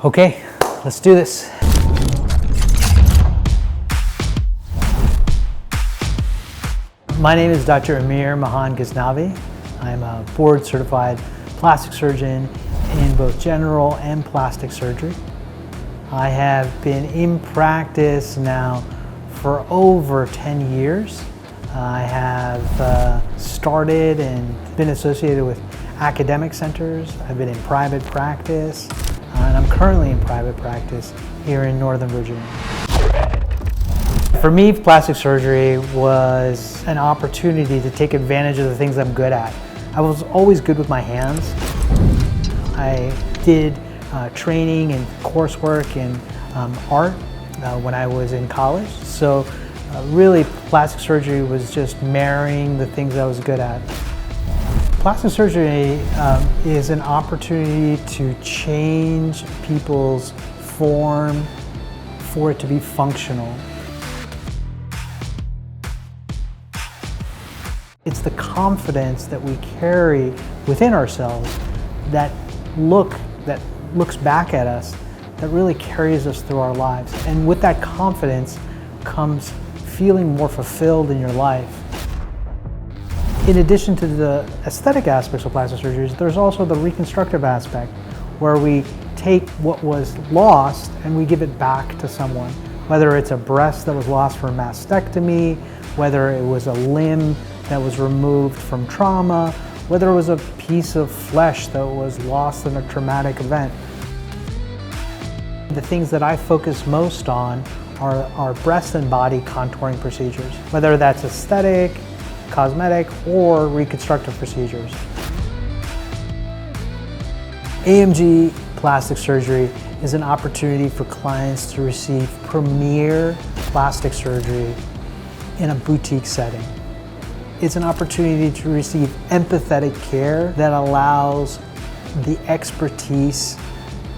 Okay, let's do this. My name is Dr. Amir Mahan Ghaznavi. I'm a board-certified plastic surgeon in both general and plastic surgery. I have been in practice now for over 10 years. I have started and been associated with academic centers. I've been in private practice. And I'm currently in private practice here in Northern Virginia. For me, plastic surgery was an opportunity to take advantage of the things I'm good at. I was always good with my hands. I did training and coursework in art when I was in college. So really, plastic surgery was just marrying the things I was good at. Plastic surgery is an opportunity to change people's form for it to be functional. It's the confidence that we carry within ourselves that looks back at us that really carries us through our lives. And with that confidence comes feeling more fulfilled in your life. In addition to the aesthetic aspects of plastic surgery, there's also the reconstructive aspect, where we take what was lost and we give it back to someone. Whether it's a breast that was lost from mastectomy, whether it was a limb that was removed from trauma, whether it was a piece of flesh that was lost in a traumatic event. The things that I focus most on are breast and body contouring procedures, whether that's aesthetic, cosmetic, or reconstructive procedures. AMG Plastic Surgery is an opportunity for clients to receive premier plastic surgery in a boutique setting. It's an opportunity to receive empathetic care that allows the expertise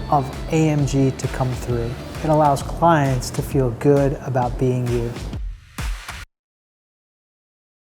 of AMG to come through. It allows clients to feel good about being you.